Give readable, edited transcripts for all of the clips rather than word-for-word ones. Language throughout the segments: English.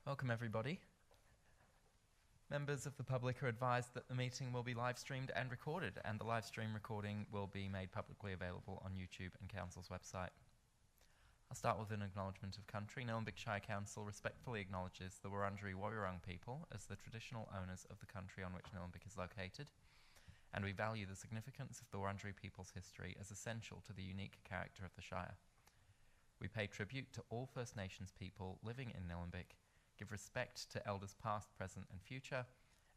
Welcome everybody. Members of the public are advised that the meeting will be live streamed and recorded, and the live stream recording will be made publicly available on YouTube and Council's website. I'll start with an acknowledgement of country. Nillumbik Shire Council respectfully acknowledges the Wurundjeri Woiwurrung people as the traditional owners of the country on which Nillumbik is located, and we value the significance of the Wurundjeri people's history as essential to the unique character of the Shire. We pay tribute to all First Nations people living in Nillumbik, give respect to elders past, present and future,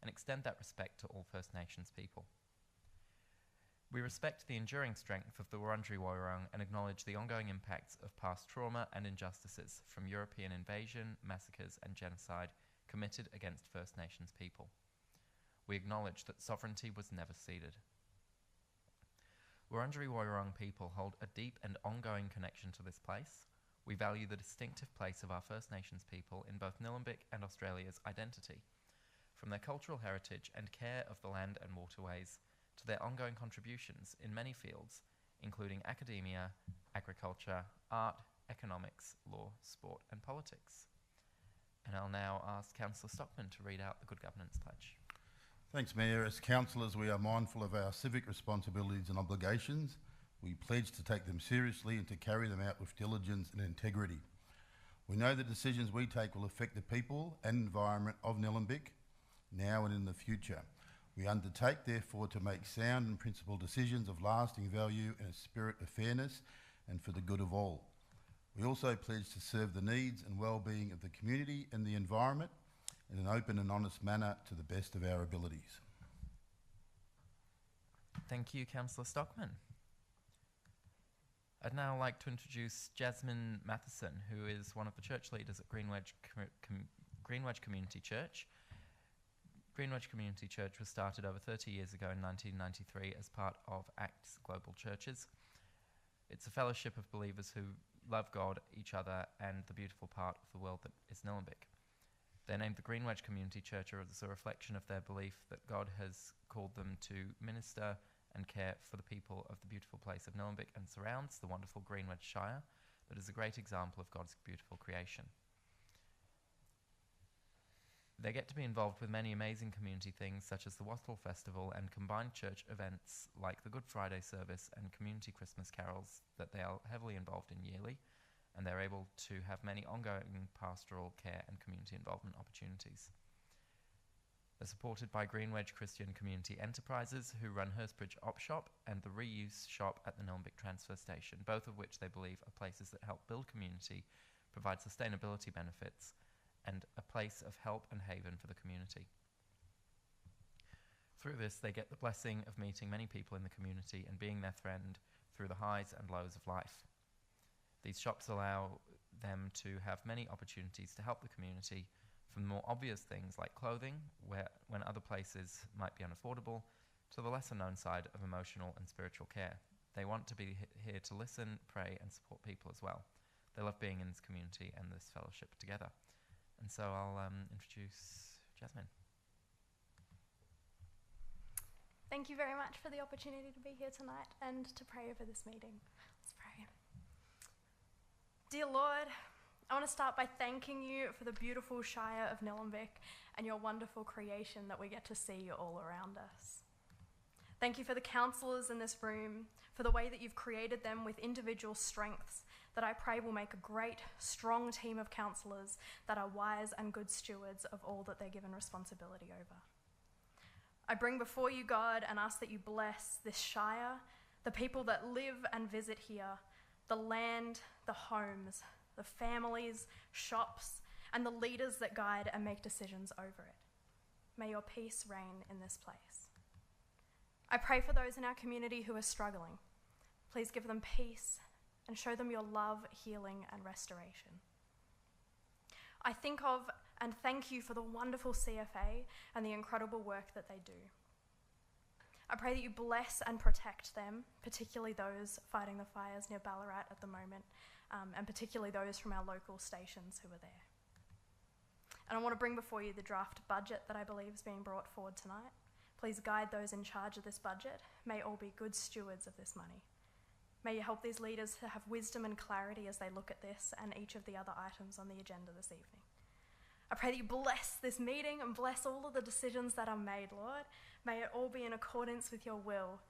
and extend that respect to all First Nations people. We respect the enduring strength of the Wurundjeri Woiwurrung and acknowledge the ongoing impacts of past trauma and injustices from European invasion, massacres and genocide committed against First Nations people. We acknowledge that sovereignty was never ceded. Wurundjeri Woiwurrung people hold a deep and ongoing connection to this place. We value the distinctive place of our First Nations people in both Nillumbik and Australia's identity, from their cultural heritage and care of the land and waterways to their ongoing contributions in many fields, including academia, agriculture, art, economics, law, sport and politics. And I'll now ask Councillor Stockman to read out the Good Governance Pledge. Thanks, Mayor. As councillors, we are mindful of our civic responsibilities and obligations. We pledge to take them seriously and to carry them out with diligence and integrity. We know the decisions we take will affect the people and environment of Nillumbik, now and in the future. We undertake, therefore, to make sound and principled decisions of lasting value in a spirit of fairness and for the good of all. We also pledge to serve the needs and well-being of the community and the environment in an open and honest manner to the best of our abilities. Thank you, Councillor Stockman. I'd now like to introduce Jasmine Matheson, who is one of the church leaders at Greenwedge Community Church. Greenwedge Community Church was started over 30 years ago in 1993 as part of ACTS Global Churches. It's a fellowship of believers who love God, each other, and the beautiful part of the world that is Nillumbik. They're named the Greenwedge Community Church as a reflection of their belief that God has called them to minister and care for the people of the beautiful place of Nillumbik and surrounds, the wonderful Greenwedge Shire, that is a great example of God's beautiful creation. They get to be involved with many amazing community things such as the Wattle Festival and combined church events like the Good Friday service and community Christmas carols that they are heavily involved in yearly, and they're able to have many ongoing pastoral care and community involvement opportunities. They're supported by Greenwedge Christian Community Enterprises, who run Hurstbridge Op Shop and the Reuse Shop at the Nillumbik Transfer Station, both of which they believe are places that help build community, provide sustainability benefits, and a place of help and haven for the community. Through this, they get the blessing of meeting many people in the community and being their friend through the highs and lows of life. These shops allow them to have many opportunities to help the community, from the more obvious things like clothing, when other places might be unaffordable, to the lesser known side of emotional and spiritual care. They want to be here to listen, pray and support people as well. They love being in this community and this fellowship together. And so I'll introduce Jasmine. Thank you very much for the opportunity to be here tonight and to pray over this meeting. Let's pray. Dear Lord, I want to start by thanking you for the beautiful Shire of Nillumbik and your wonderful creation that we get to see all around us. Thank you for the councillors in this room, for the way that you've created them with individual strengths that I pray will make a great, strong team of councillors that are wise and good stewards of all that they're given responsibility over. I bring before you, God, and ask that you bless this Shire, the people that live and visit here, the land, the homes, the families, shops, and the leaders that guide and make decisions over it. May your peace reign in this place. I pray for those in our community who are struggling. Please give them peace and show them your love, healing, and restoration. I think of and thank you for the wonderful CFA and the incredible work that they do. I pray that you bless and protect them, particularly those fighting the fires near Ballarat at the moment, and particularly those from our local stations who are there. And I want to bring before you the draft budget that I believe is being brought forward tonight. Please guide those in charge of this budget. May all be good stewards of this money. May you help these leaders to have wisdom and clarity as they look at this and each of the other items on the agenda this evening. I pray that you bless this meeting and bless all of the decisions that are made, Lord. May it all be in accordance with your will.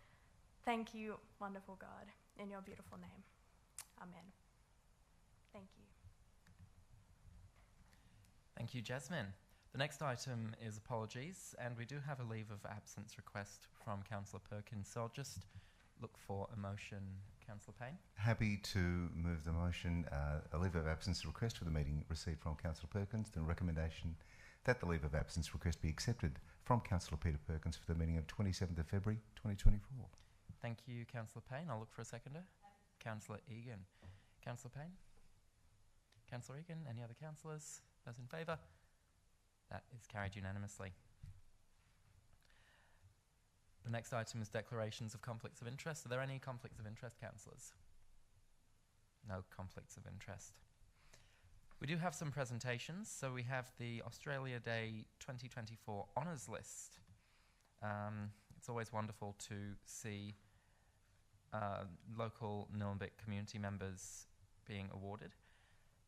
Thank you, wonderful God, in your beautiful name. Amen. Thank you. Thank you, Jasmine. The next item is apologies, and we do have a leave of absence request from Councillor Perkins, so I'll just look for a motion. Councillor Payne? Happy to move the motion, a leave of absence request for the meeting received from Councillor Perkins, the recommendation that the leave of absence request be accepted from Councillor Peter Perkins for the meeting of 27th of February 2024. Thank you, Councillor Payne. I'll look for a seconder. Councillor Egan. Councillor Payne? Councillor Egan? Any other councillors? Those in favour? That is carried unanimously. The next item is declarations of conflicts of interest. Are there any conflicts of interest, councillors? No conflicts of interest. We do have some presentations. So we have the Australia Day 2024 honours list. It's always wonderful to see local Nillumbik community members being awarded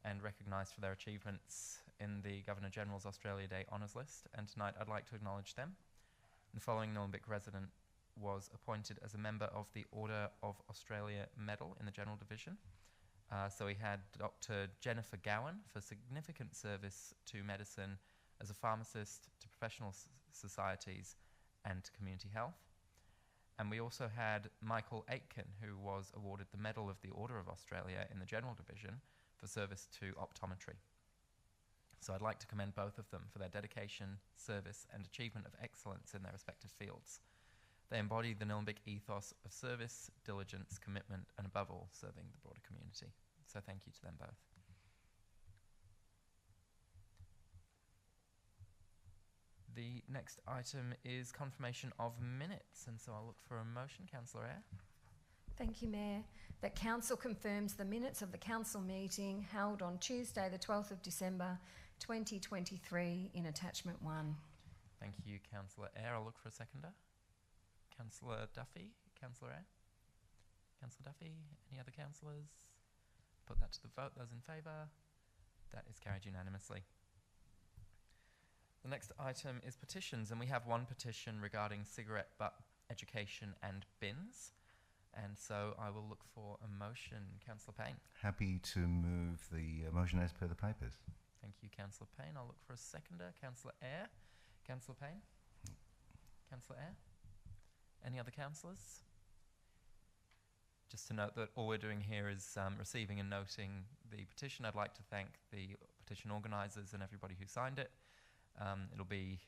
and recognised for their achievements in the Governor-General's Australia Day honours list. And tonight I'd like to acknowledge them. The following Nillumbik resident was appointed as a member of the Order of Australia Medal in the General Division. So we had Dr. Jennifer Gowan for significant service to medicine as a pharmacist, to professional societies and to community health. And we also had Michael Aitken, who was awarded the Medal of the Order of Australia in the General Division for service to optometry. So I'd like to commend both of them for their dedication, service and achievement of excellence in their respective fields. They embody the Nillumbik ethos of service, diligence, commitment and above all serving the broader community. So thank you to them both. The next item is confirmation of minutes, and so I'll look for a motion. Councillor Eyre. Thank you, Mayor. That Council confirms the minutes of the Council meeting held on Tuesday the 12th of December 2023 in Attachment 1. Thank you, Councillor Eyre. I'll look for a seconder. Councillor Duffy. Councillor Eyre. Councillor Duffy. Any other councillors? Put that to the vote. Those in favour? That is carried unanimously. The next item is petitions, and we have one petition regarding cigarette butt education and bins. And so I will look for a motion. Councillor Payne. Happy to move the motion as per the papers. Thank you, Councillor Payne. I'll look for a seconder. Councillor Eyre. Councillor Payne. Councillor Eyre. Any other councillors? Just to note that all we're doing here is receiving and noting the petition. I'd like to thank the petition organisers and everybody who signed it. It'll be,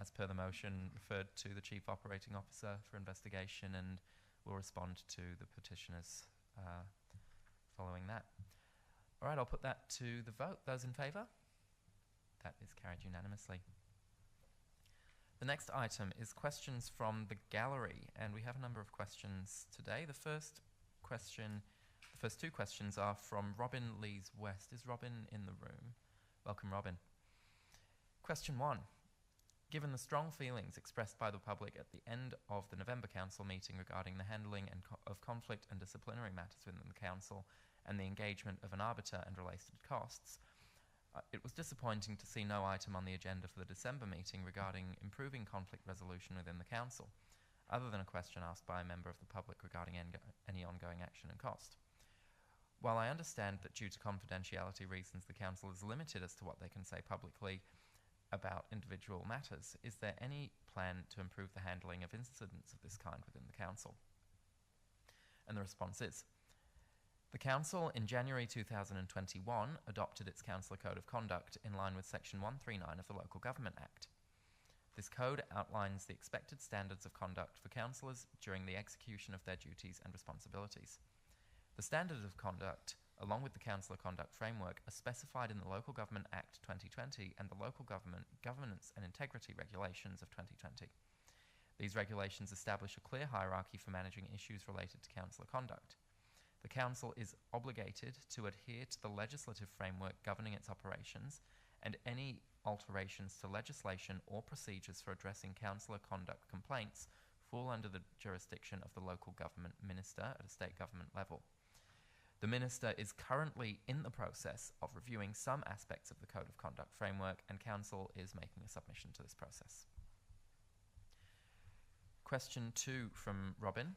as per the motion, referred to the Chief Operating Officer for investigation, and we'll respond to the petitioners following that. All right, I'll put that to the vote. Those in favour? That is carried unanimously. The next item is questions from the gallery, and we have a number of questions today. The first two questions are from Robin Lees West. Is Robin in the room? Welcome, Robin. Question 1. Given the strong feelings expressed by the public at the end of the November Council meeting regarding the handling of conflict and disciplinary matters within the Council and the engagement of an arbiter and related costs, it was disappointing to see no item on the agenda for the December meeting regarding improving conflict resolution within the Council, other than a question asked by a member of the public regarding any ongoing action and cost. While I understand that due to confidentiality reasons the Council is limited as to what they can say publicly about individual matters, is there any plan to improve the handling of incidents of this kind within the Council? And the response is, the Council in January 2021 adopted its Councillor Code of Conduct in line with Section 139 of the Local Government Act. This code outlines the expected standards of conduct for councillors during the execution of their duties and responsibilities. The standards of conduct, along with the Councillor Conduct Framework, are specified in the Local Government Act 2020 and the Local Government Governance and Integrity Regulations of 2020. These regulations establish a clear hierarchy for managing issues related to councillor conduct. The Council is obligated to adhere to the legislative framework governing its operations, and any alterations to legislation or procedures for addressing councillor conduct complaints fall under the jurisdiction of the local government minister at a state government level. The Minister is currently in the process of reviewing some aspects of the Code of Conduct framework, and Council is making a submission to this process. Question 2 from Robin.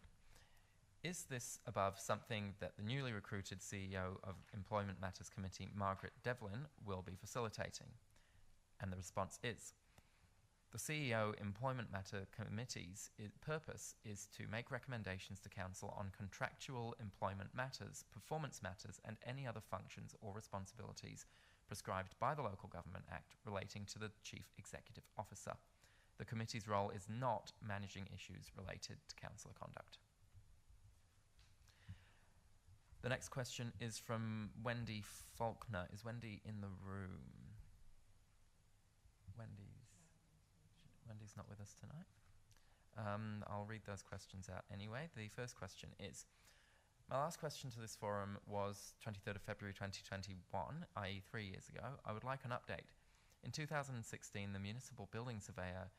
Is this above something that the newly recruited CEO of Employment Matters Committee, Margaret Devlin, will be facilitating? And the response is, the CEO Employment Matter Committee's purpose is to make recommendations to Council on contractual employment matters, performance matters, and any other functions or responsibilities prescribed by the Local Government Act relating to the Chief Executive Officer. The committee's role is not managing issues related to councillor conduct. The next question is from Wendy Faulkner. Is Wendy in the room? Wendy's not with us tonight. I'll read those questions out anyway. The first question is, my last question to this forum was 23rd of February 2021, i.e. 3 years ago. I would like an update. In 2016, the Municipal Building Surveyor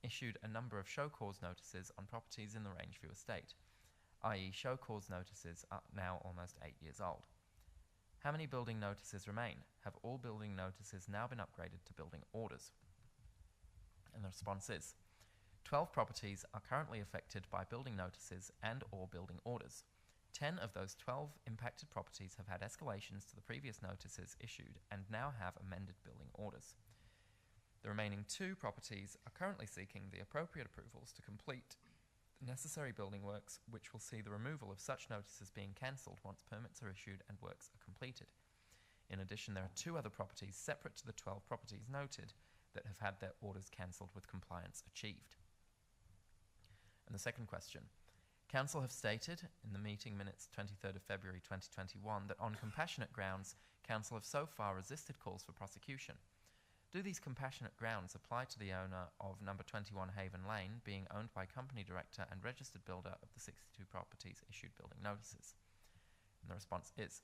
issued a number of show cause notices on properties in the Rangeview estate, i.e. show cause notices are now almost 8 years old. How many building notices remain? Have all building notices now been upgraded to building orders? And the response is, 12 properties are currently affected by building notices and or building orders. 10 of those 12 impacted properties have had escalations to the previous notices issued and now have amended building orders. The remaining 2 properties are currently seeking the appropriate approvals to complete the necessary building works, which will see the removal of such notices being cancelled once permits are issued and works are completed. In addition, there are 2 other properties separate to the 12 properties noted that have had their orders cancelled with compliance achieved. And the second question. Council have stated in the meeting minutes 23rd of February 2021 that on compassionate grounds, Council have so far resisted calls for prosecution. Do these compassionate grounds apply to the owner of number 21 Haven Lane, being owned by company director and registered builder of the 62 properties issued building notices? And the response is,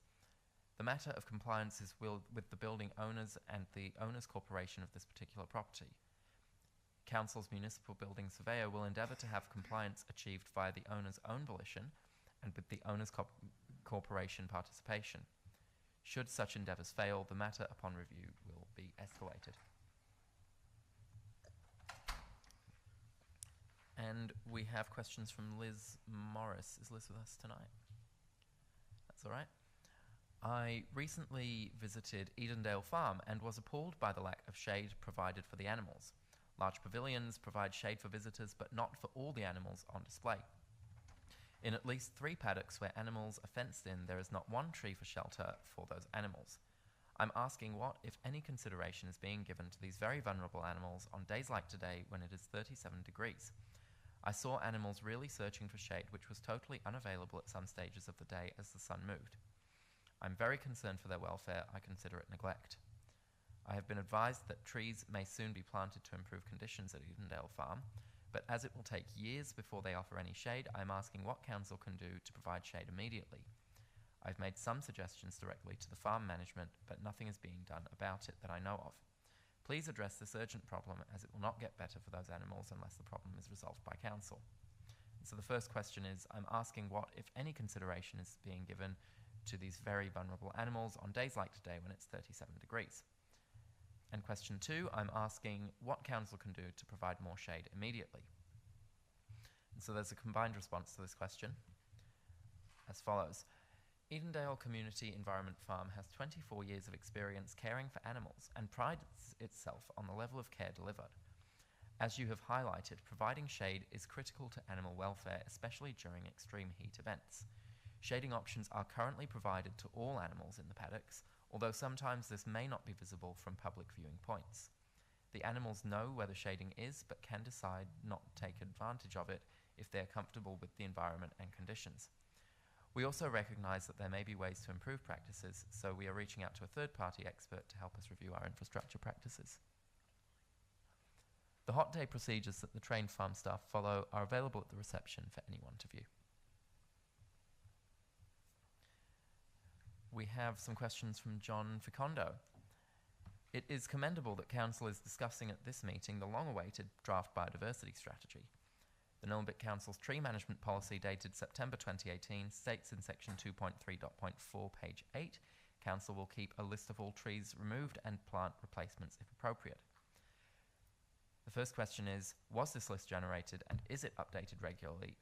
the matter of compliance is with the building owners and the owners corporation of this particular property. Council's municipal building surveyor will endeavour to have compliance achieved via the owner's own volition and with the owners corporation participation. Should such endeavours fail, the matter upon review will be escalated. And we have questions from Liz Morris. Is Liz with us tonight? That's all right. I recently visited Edendale Farm and was appalled by the lack of shade provided for the animals. Large pavilions provide shade for visitors, but not for all the animals on display. In at least 3 paddocks where animals are fenced in, there is not one tree for shelter for those animals. I'm asking what, if any, consideration is being given to these very vulnerable animals on days like today when it is 37 degrees. I saw animals really searching for shade, which was totally unavailable at some stages of the day as the sun moved. I'm very concerned for their welfare. I consider it neglect. I have been advised that trees may soon be planted to improve conditions at Edendale Farm, but as it will take years before they offer any shade, I'm asking what Council can do to provide shade immediately. I've made some suggestions directly to the farm management, but nothing is being done about it that I know of. Please address this urgent problem, as it will not get better for those animals unless the problem is resolved by Council. And so the first question is, I'm asking what, if any, consideration is being given to these very vulnerable animals on days like today when it's 37 degrees. And question 2, I'm asking what Council can do to provide more shade immediately. And so there's a combined response to this question as follows. Edendale Community Environment Farm has 24 years of experience caring for animals and prides itself on the level of care delivered. As you have highlighted, providing shade is critical to animal welfare, especially during extreme heat events. Shading options are currently provided to all animals in the paddocks, although sometimes this may not be visible from public viewing points. The animals know where the shading is, but can decide not to take advantage of it if they are comfortable with the environment and conditions. We also recognise that there may be ways to improve practices, so we are reaching out to a third-party expert to help us review our infrastructure practices. The hot day procedures that the trained farm staff follow are available at the reception for anyone to view. We have some questions from John Ficondo. It is commendable that Council is discussing at this meeting the long-awaited draft biodiversity strategy. The Nillumbik Council's tree management policy dated September 2018 states in section 2.3.4, page 8, Council will keep a list of all trees removed and plant replacements if appropriate. The first question is, was this list generated and is it updated regularly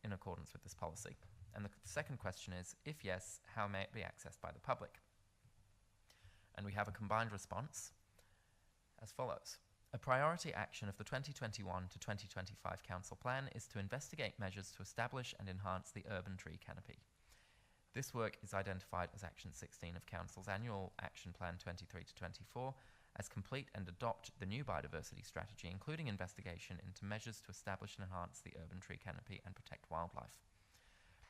in accordance with this policy? And the second question is, if yes, how may it be accessed by the public? And we have a combined response as follows. A priority action of the 2021 to 2025 Council Plan is to investigate measures to establish and enhance the urban tree canopy. This work is identified as Action 16 of Council's Annual Action Plan 23 to 24 as complete and adopt the new biodiversity strategy, including investigation into measures to establish and enhance the urban tree canopy and protect wildlife.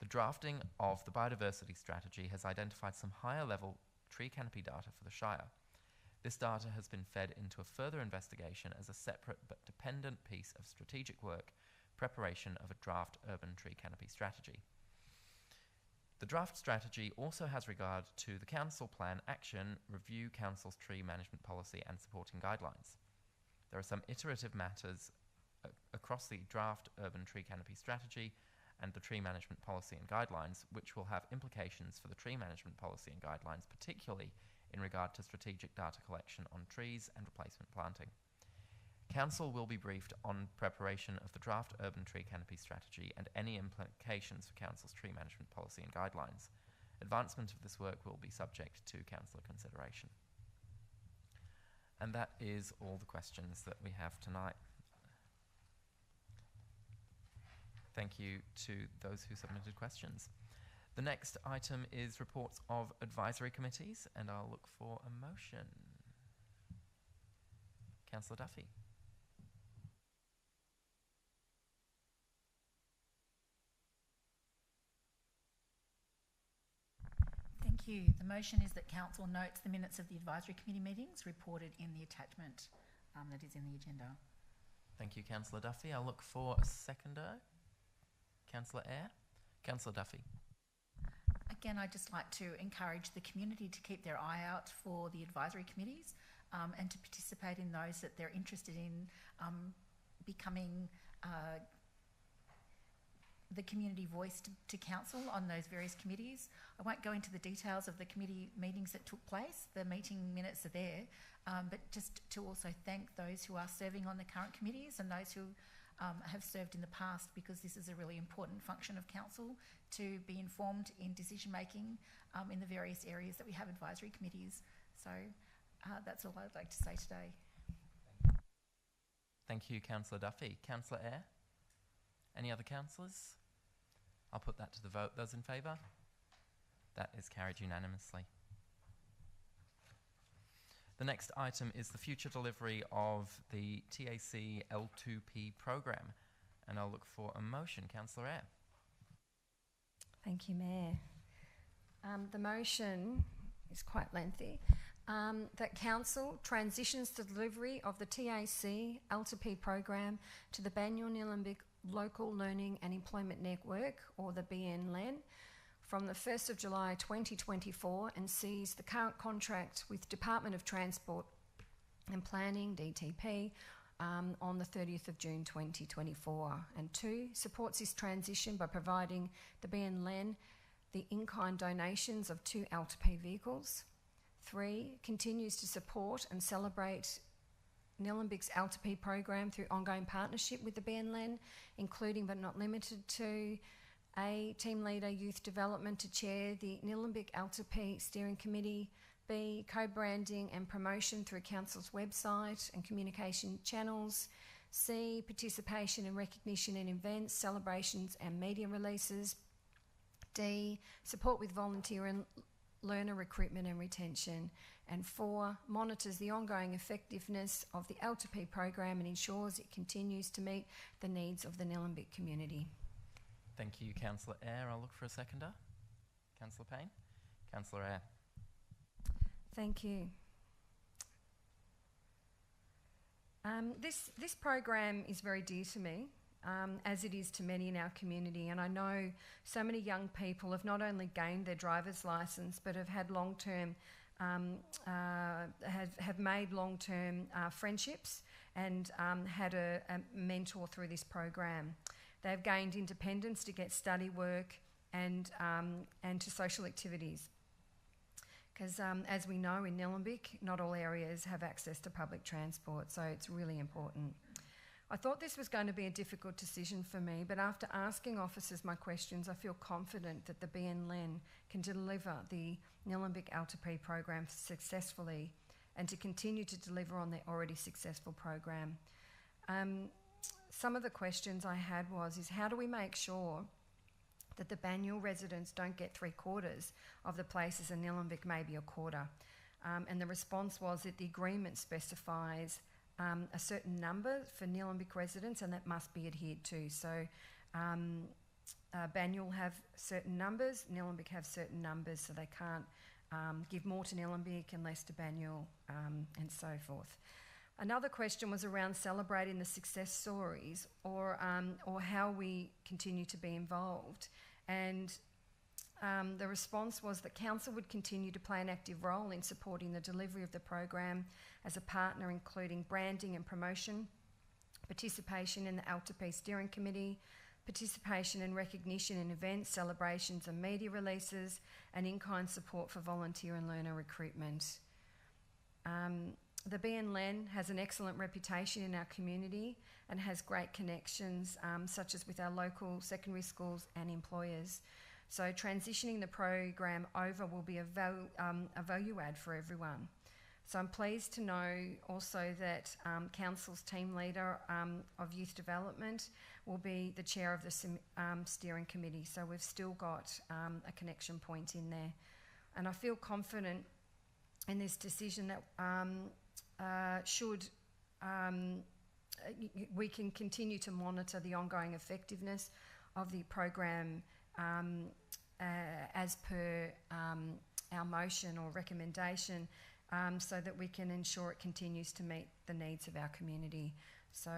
The drafting of the biodiversity strategy has identified some higher level tree canopy data for the Shire. This data has been fed into a further investigation as a separate but dependent piece of strategic work, preparation of a draft urban tree canopy strategy. The draft strategy also has regard to the Council Plan action, review Council's tree management policy and supporting guidelines. There are some iterative matters across the draft urban tree canopy strategy and the tree management policy and guidelines, which will have implications for the tree management policy and guidelines, particularly in regard to strategic data collection on trees and replacement planting. Council will be briefed on preparation of the draft urban tree canopy strategy and any implications for Council's tree management policy and guidelines. Advancement of this work will be subject to Councillor consideration. And that is all the questions that we have tonight. Thank you to those who submitted questions. The next item is reports of advisory committees, and I'll look for a motion. Councillor Duffy. Thank you. The motion is that Council notes the minutes of the advisory committee meetings reported in the attachment that is in the agenda. Thank you, Councillor Duffy. I'll look for a seconder. Councillor Eyre. Councillor Duffy. Again, I'd just like to encourage the community to keep their eye out for the advisory committees and to participate in those that they're interested in becoming the community voice to council on those various committees. I won't go into the details of the committee meetings that took place. The meeting minutes are there, but just to also thank those who are serving on the current committees and those who have served in the past, because this is a really important function of council to be informed in decision making in the various areas that we have advisory committees. So that's all I'd like to say today. Thank you, Councillor Duffy. Councillor Eyre. Any other councillors? I'll put that to the vote. Those in favour? That is carried unanimously. The next item is the future delivery of the TAC L2P program, and I'll look for a motion. Councillor Eyre. Thank you, Mayor. The motion is quite lengthy. That Council transitions the delivery of the TAC L2P program to the Banyule Nillumbik Local Learning and Employment Network, or the BNLEN, from the 1st of July 2024 and cease the current contract with Department of Transport and Planning, DTP, on the 30th of June 2024. And 2, supports this transition by providing the BNLEN the in-kind donations of 2 L2P vehicles. 3, continues to support and celebrate Nillumbik's L2P program through ongoing partnership with the BNLEN, including but not limited to A, Team Leader Youth Development to chair the Nillumbik L2P Steering Committee. B, co-branding and promotion through Council's website and communication channels. C, participation and recognition in events, celebrations and media releases. D, support with volunteer and learner recruitment and retention. And 4, monitors the ongoing effectiveness of the L2P program and ensures it continues to meet the needs of the Nillumbik community. Thank you, Councillor Eyre. I'll look for a seconder. Councillor Payne. Councillor Eyre. Thank you. This program is very dear to me, as it is to many in our community, and I know so many young people have not only gained their driver's licence but have had long-term, have made long-term friendships and had a mentor through this program. They've gained independence to get study work and to social activities. Because as we know in Nillumbik, not all areas have access to public transport, so it's really important. I thought this was going to be a difficult decision for me, but after asking officers my questions, I feel confident that the BN can deliver the Nillumbik LTP program successfully and to continue to deliver on their already successful program. Some of the questions I had is how do we make sure that the Banyule residents don't get 3/4 of the places in Nillumbik, maybe a quarter? And the response was that the agreement specifies a certain number for Nillumbik residents, and that must be adhered to. So Banyule have certain numbers, Nillumbik have certain numbers, so they can't give more to Nillumbik and less to Banyule, and so forth. Another question was around celebrating the success stories or how we continue to be involved. And the response was that Council would continue to play an active role in supporting the delivery of the program as a partner, including branding and promotion, participation in the LTP Steering Committee, participation and recognition in events, celebrations and media releases, and in-kind support for volunteer and learner recruitment. The BN has an excellent reputation in our community and has great connections, such as with our local secondary schools and employers. So transitioning the program over will be a value add for everyone. So I'm pleased to know also that Council's team leader of youth development will be the chair of the steering committee. So we've still got a connection point in there. And I feel confident in this decision that we can continue to monitor the ongoing effectiveness of the program as per our motion or recommendation, so that we can ensure it continues to meet the needs of our community. So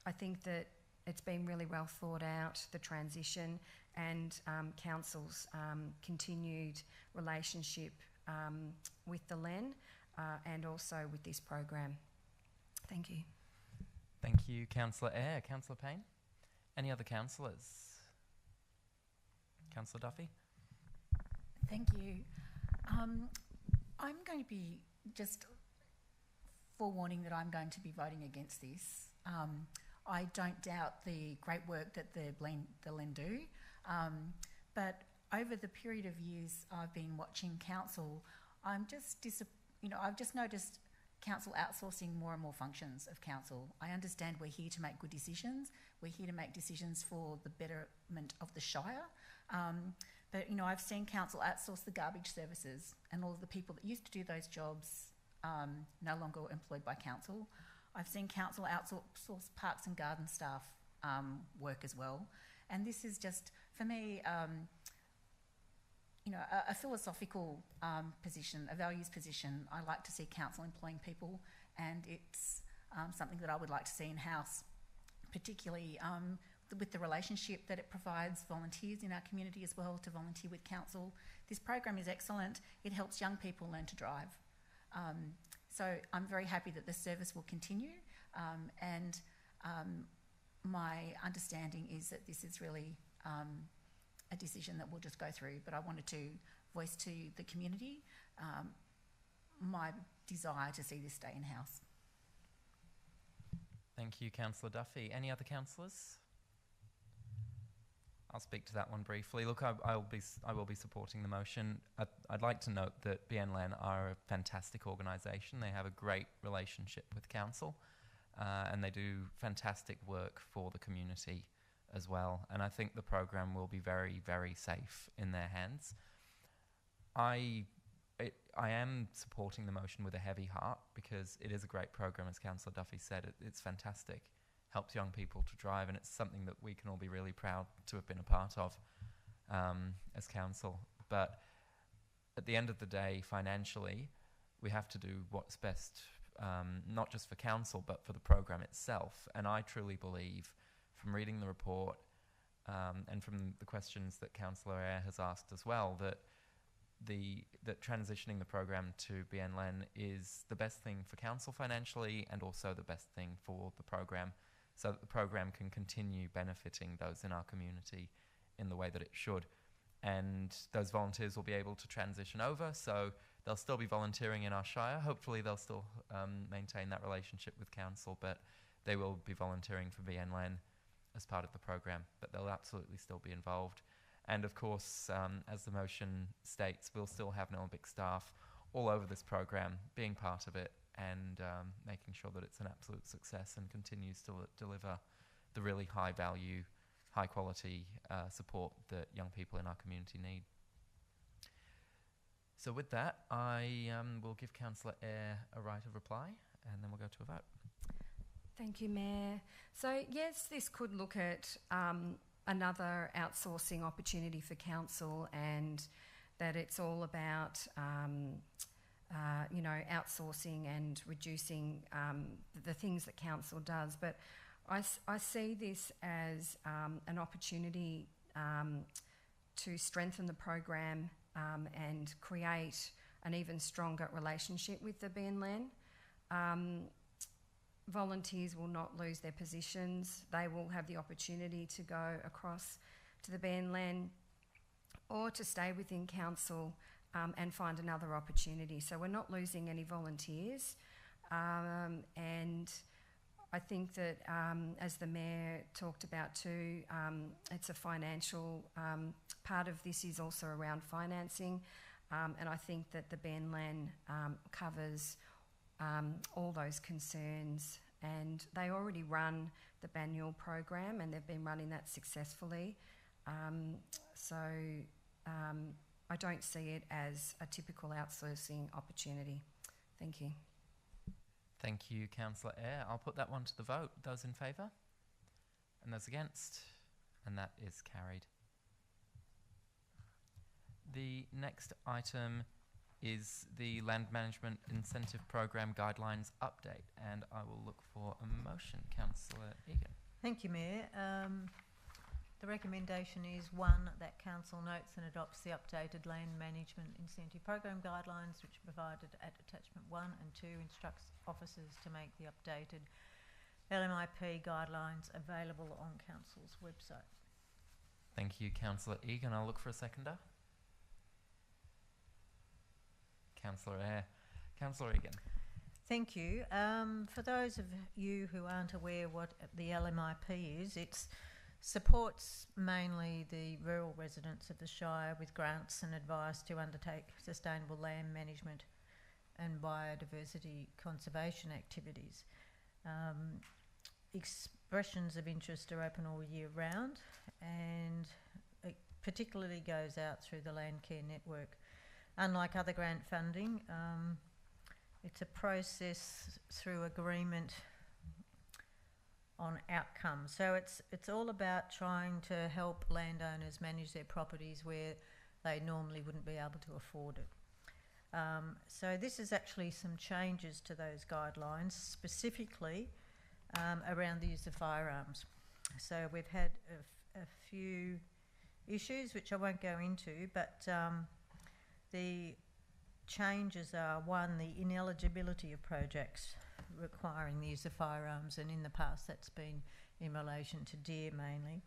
I think that it's been really well thought out, the transition, and Council's continued relationship with the LEN and also with this program. Thank you. Thank you, Councillor Eyre. Councillor Payne? Any other councillors? Councillor Duffy? Thank you. I'm going to be just forewarning that I'm going to be voting against this. I don't doubt the great work that the LEN do, but over the period of years I've been watching Council, I've just noticed Council outsourcing more and more functions of Council. I understand we're here to make good decisions. We're here to make decisions for the betterment of the Shire. But I've seen Council outsource the garbage services, and all of the people that used to do those jobs no longer employed by Council. I've seen Council outsource parks and garden staff work as well. And this is just, for me, a philosophical position, a values position. I like to see Council employing people, and it's something that I would like to see in-house, particularly with the relationship that it provides volunteers in our community as well to volunteer with Council. This program is excellent. It helps young people learn to drive. So I'm very happy that the service will continue, and my understanding is that this is really a decision that we'll just go through, but I wanted to voice to the community my desire to see this stay in-house. Thank you, Councillor Duffy. Any other councillors? I'll speak to that one briefly. Look, I will be supporting the motion. I'd like to note that BN are a fantastic organisation. They have a great relationship with Council, and they do fantastic work for the community as well. And I think the program will be very, very safe in their hands. I am supporting the motion with a heavy heart because it is a great program, as Councillor Duffy said. It's fantastic. Helps young people to drive, and it's something that we can all be really proud to have been a part of as council. But at the end of the day, financially, we have to do what's best, not just for council, but for the program itself. And I truly believe, from reading the report and from the questions that Councillor Eyre has asked as well, that transitioning the program to BN is the best thing for council financially, and also the best thing for the program so that the program can continue benefiting those in our community in the way that it should. And those volunteers will be able to transition over, so they'll still be volunteering in our shire. Hopefully they'll still maintain that relationship with council, but they will be volunteering for BNLEN as part of the program, but they'll absolutely still be involved. And of course, as the motion states, we'll still have Nillumbik staff all over this program being part of it and making sure that it's an absolute success and continues to deliver the really high value, high quality support that young people in our community need. So with that, I will give Councillor Eyre a right of reply, and then we'll go to a vote. Thank you, Mayor. So yes, this could look at another outsourcing opportunity for council, and that it's all about outsourcing and reducing the things that council does. But I see this as an opportunity to strengthen the program and create an even stronger relationship with the BNLEN. Volunteers will not lose their positions. They will have the opportunity to go across to the BNLEN or to stay within council and find another opportunity. So we're not losing any volunteers. And I think that, as the Mayor talked about too, it's a financial part of this is also around financing. And I think that the BNLEN covers all those concerns, and they already run the Banyule program and they've been running that successfully. So I don't see it as a typical outsourcing opportunity. Thank you. Thank you, Councillor Eyre. I'll put that one to the vote. Those in favour? And those against? And that is carried. The next item is the Land Management Incentive Program Guidelines Update, and I will look for a motion. Councillor Egan. Thank you, Mayor. The recommendation is 1, that Council notes and adopts the updated Land Management Incentive Program Guidelines, which are provided at Attachment 1, and 2, instructs officers to make the updated LMIP guidelines available on Council's website. Thank you, Councillor Egan. I'll look for a seconder. Councillor Eyre. Councillor Egan. Thank you. For those of you who aren't aware what the LMIP is, it supports mainly the rural residents of the Shire with grants and advice to undertake sustainable land management and biodiversity conservation activities. Expressions of interest are open all year round, and it particularly goes out through the Landcare network. Unlike other grant funding, it's a process through agreement on outcomes. So it's all about trying to help landowners manage their properties where they normally wouldn't be able to afford it. So this is actually some changes to those guidelines, specifically around the use of firearms. So we've had a few issues which I won't go into, but the changes are 1, the ineligibility of projects requiring the use of firearms, and in the past that's been in relation to deer mainly.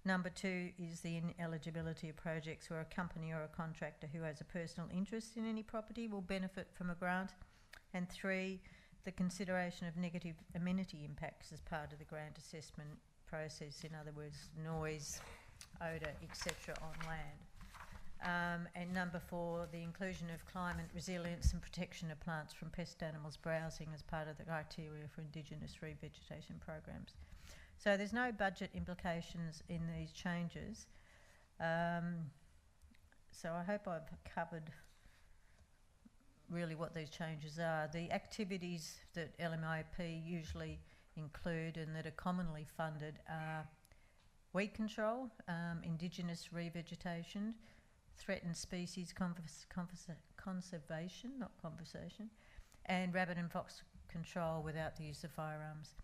Number 2 is the ineligibility of projects where a company or a contractor who has a personal interest in any property will benefit from a grant. And 3, the consideration of negative amenity impacts as part of the grant assessment process, in other words, noise, odour, etc. on land. And number 4, the inclusion of climate resilience and protection of plants from pest animals browsing as part of the criteria for Indigenous revegetation programs. So there's no budget implications in these changes. So I hope I've covered really what these changes are. The activities that LMIP usually include and that are commonly funded are weed control, Indigenous revegetation, threatened species conservation, not conversation, and rabbit and fox control without the use of firearms.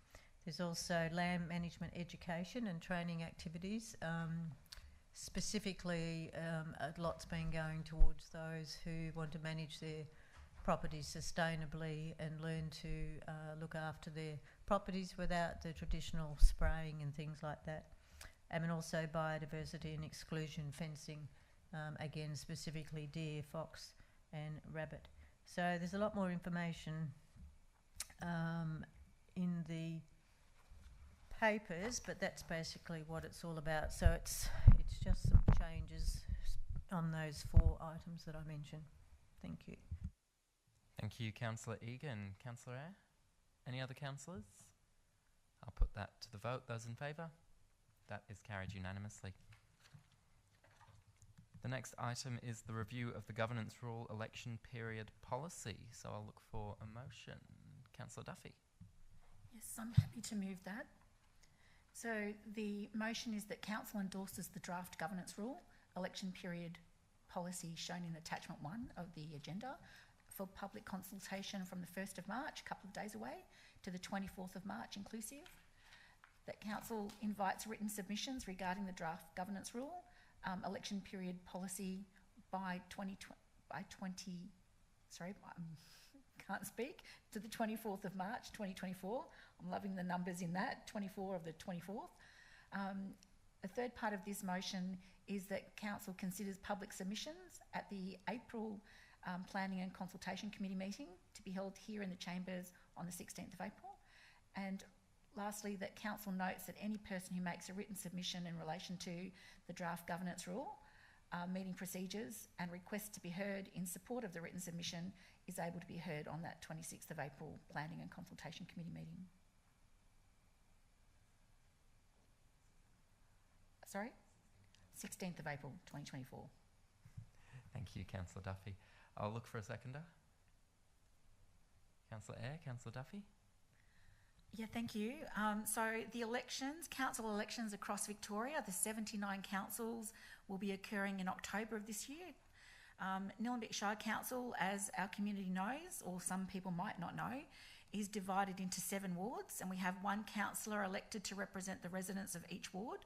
There's also land management education and training activities. Specifically, a lot's been going towards those who want to manage their properties sustainably and learn to look after their properties without the traditional spraying and things like that. And also biodiversity and exclusion fencing, again specifically deer, fox and rabbit. So there's a lot more information in the papers, but that's basically what it's all about. So it's just some changes on those 4 items that I mentioned. Thank you. Thank you, Councillor Egan. Councillor Eyre? Any other councillors? I'll put that to the vote. Those in favour? That is carried unanimously. The next item is the review of the governance rule election period policy. So I'll look for a motion. Councillor Duffy. Yes, I'm happy to move that. So the motion is that Council endorses the draft governance rule, election period policy shown in attachment 1 of the agenda for public consultation from the 1st of March, a couple of days away, to the 24th of March inclusive. That Council invites written submissions regarding the draft governance rule, election period policy can't speak, to the 24th of March 2024. I'm loving the numbers in that, 24 of the 24th. The third part of this motion is that Council considers public submissions at the April Planning and Consultation Committee meeting to be held here in the Chambers on the 16th of April. And lastly, that Council notes that any person who makes a written submission in relation to the draft governance rule, meeting procedures and requests to be heard in support of the written submission is able to be heard on that 26th of April Planning and Consultation Committee meeting. Sorry? 16th of April 2024. Thank you, Councillor Duffy. I'll look for a seconder. Councillor Eyre, Councillor Duffy. Yeah, thank you. So the elections, council elections across Victoria, the 79 councils will be occurring in October of this year. Nillumbik Shire Council, as our community knows, or some people might not know, is divided into 7 wards, and we have 1 councillor elected to represent the residents of each ward.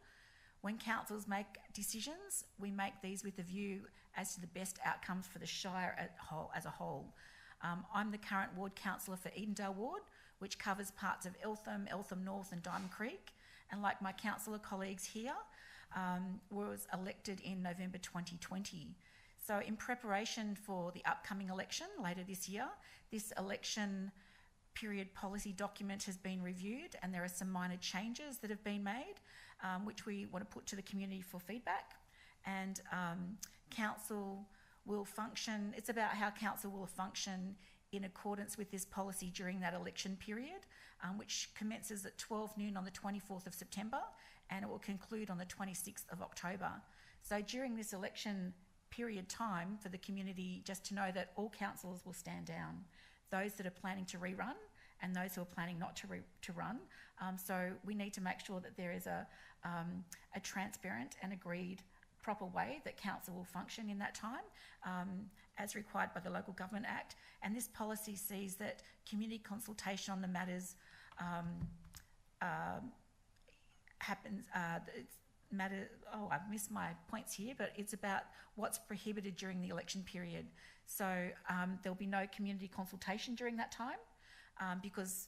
When councils make decisions, we make these with a view as to the best outcomes for the Shire as a whole. I'm the current ward councillor for Edendale Ward, which covers parts of Eltham, Eltham North and Diamond Creek. And like my councillor colleagues here, was elected in November 2020. So in preparation for the upcoming election later this year, this election period policy document has been reviewed and there are some minor changes that have been made, which we want to put to the community for feedback. And council will function, it's about how council will function in accordance with this policy during that election period, which commences at 12 noon on the 24th of September and it will conclude on the 26th of October. So during this election period time for the community, just to know that all councillors will stand down, those that are planning to rerun and those who are planning not to run. So we need to make sure that there is a transparent and agreed proper way that council will function in that time, as required by the Local Government Act. And this policy sees that community consultation on the matters happens. I've missed my points here, but it's about what's prohibited during the election period. So there'll be no community consultation during that time because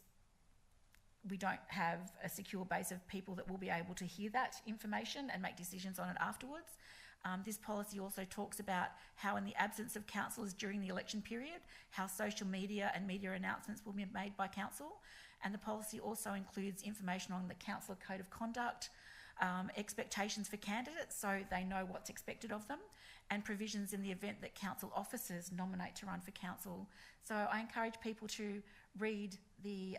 we don't have a secure base of people that will be able to hear that information and make decisions on it afterwards. This policy also talks about how in the absence of councillors during the election period, how social media and media announcements will be made by council. And the policy also includes information on the councillor code of conduct, expectations for candidates so they know what's expected of them, and provisions in the event that council officers nominate to run for council. So I encourage people to read the